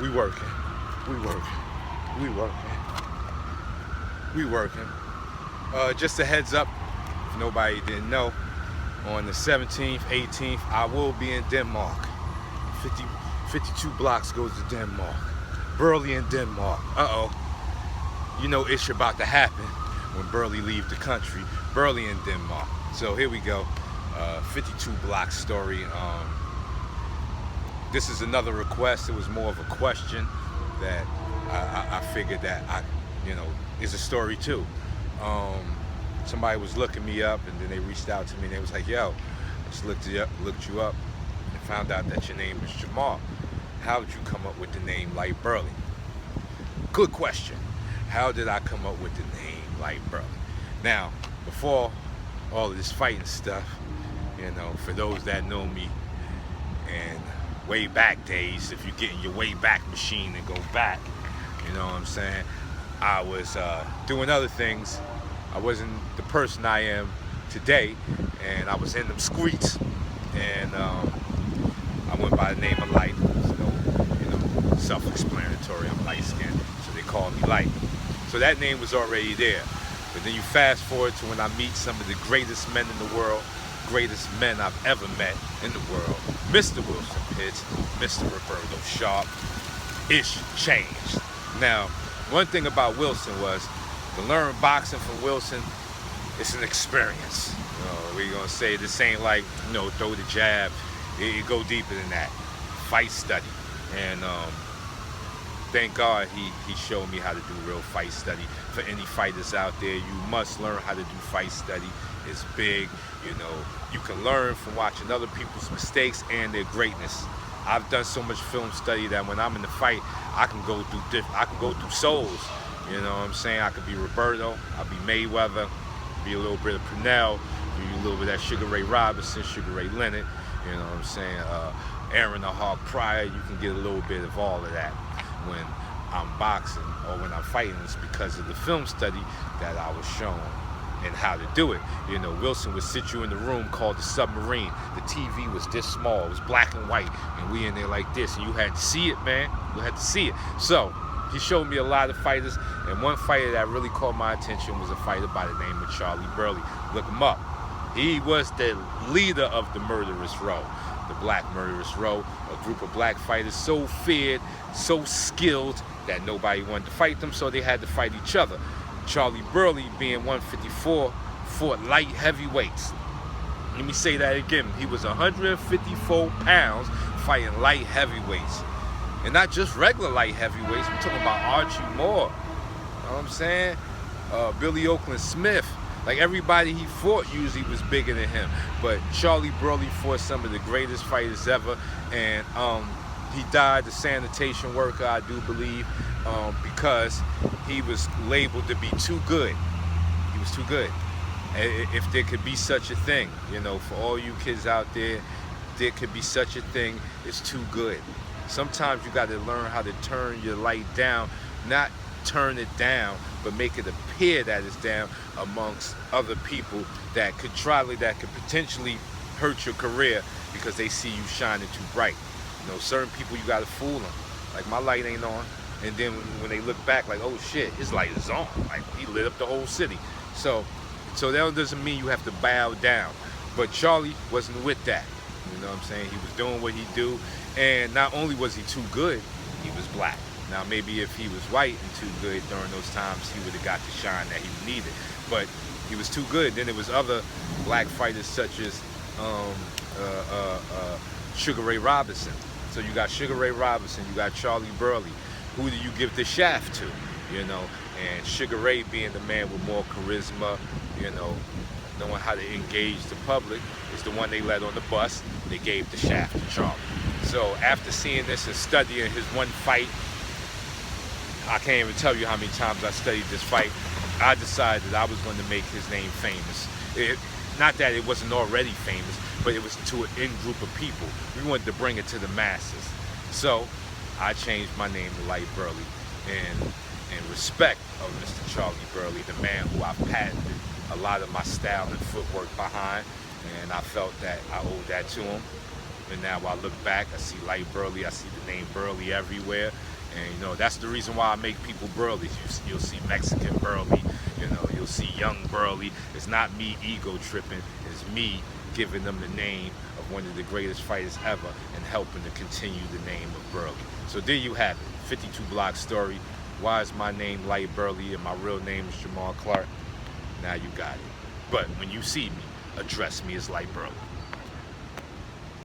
We working. We working. We working. We working. Just a heads up, if nobody didn't know, on the 17th, 18th, I will be in Denmark. 52 blocks goes to Denmark. Burley in Denmark. You know it's about to happen when Burley leaves the country. Burley in Denmark. So here we go. 52 block story. This is another request. It was more of a question that I figured that is a story too. Somebody was looking me up, and then they reached out to me, and they was like, "Yo, I just looked you up, and found out that your name is Jamal. How did you come up with the name Light Burley?" Good question. How did I come up with the name Light Burley? Now, before all of this fighting stuff, for those that know me, and way back days, if you're getting your way back machine and go back, you know what I'm saying? I was doing other things. I wasn't the person I am today, and I was in them streets, and I went by the name of Light. So, self-explanatory. I'm light-skinned, so they call me Light. So that name was already there. But then you fast forward to when I meet some of the greatest men in the world, greatest men I've ever met in the world, Mr. Wilson Pitts, Mr. Roberto Sharp. It's changed. Now, one thing about Wilson was, to learn boxing from Wilson, it's an experience. We're gonna say this ain't like, throw the jab. It go deeper than that. Fight study. And thank God he showed me how to do real fight study. For any fighters out there, you must learn how to do fight study. It's big. You can learn from watching other people's mistakes and their greatness. I've done so much film study that when I'm in the fight, I can go through souls. You know what I'm saying? I could be Roberto, I'll be Mayweather, be a little bit of Purnell, be a little bit of that Sugar Ray Robinson, Sugar Ray Leonard, you know what I'm saying? Aaron the Hawk Pryor, you can get a little bit of all of that when I'm boxing or when I'm fighting. It's because of the film study that I was shown and how to do it. Wilson would sit you in the room called the submarine. The TV was this small, it was black and white, and we in there like this, and you had to see it, man. You had to see it. So he showed me a lot of fighters, and one fighter that really caught my attention was a fighter by the name of Charlie Burley. Look him up. He was the leader of the Murderous Row, the Black Murderous Row, a group of black fighters so feared, so skilled that nobody wanted to fight them, so they had to fight each other. Charlie Burley, being 154, fought light heavyweights. Let me say that again. He was 154 pounds fighting light heavyweights. And not just regular light heavyweights. We're talking about Archie Moore. You know what I'm saying? Billy Oakland Smith. Like, everybody he fought usually was bigger than him. But Charlie Burley fought some of the greatest fighters ever. And he died, the sanitation worker, I do believe, because he was labeled to be too good. He was too good. If there could be such a thing, for all you kids out there, there could be such a thing as too good. Sometimes you got to learn how to turn your light down, not turn it down, but make it appear that it's down amongst other people that could potentially hurt your career because they see you shining too bright. Certain people, you got to fool them. Like, my light ain't on. And then when they look back, like, oh shit, his light is on. Like, he lit up the whole city. So that doesn't mean you have to bow down. But Charlie wasn't with that. You know what I'm saying? He was doing what he do. And not only was he too good, he was black. Now, maybe if he was white and too good during those times, he would have got the shine that he needed. But he was too good. Then there was other black fighters such as Sugar Ray Robinson. So you got Sugar Ray Robinson, you got Charlie Burley. Who do you give the shaft to? And Sugar Ray, being the man with more charisma, knowing how to engage the public, is the one they let on the bus. They gave the shaft to Charlie. So after seeing this and studying his one fight, I can't even tell you how many times I studied this fight, I decided that I was going to make his name famous. Not that it wasn't already famous, but it was to an in-group of people. We wanted to bring it to the masses. So I changed my name to Light Burley in respect of Mr. Charlie Burley, the man who I patented a lot of my style and footwork behind, and I felt that I owed that to him. And now I look back, I see Light Burley, I see the name Burley everywhere. And you know, that's the reason why I make people Burleys. You'll see Mexican Burley, you know, you'll see young Burley. It's not me ego tripping, it's me giving them the name of one of the greatest fighters ever and helping to continue the name of Burley. So there you have it, 52 Block story. Why is my name Light Burley and my real name is Jamal Clark? Now you got it. But when you see me, address me as Light Burley.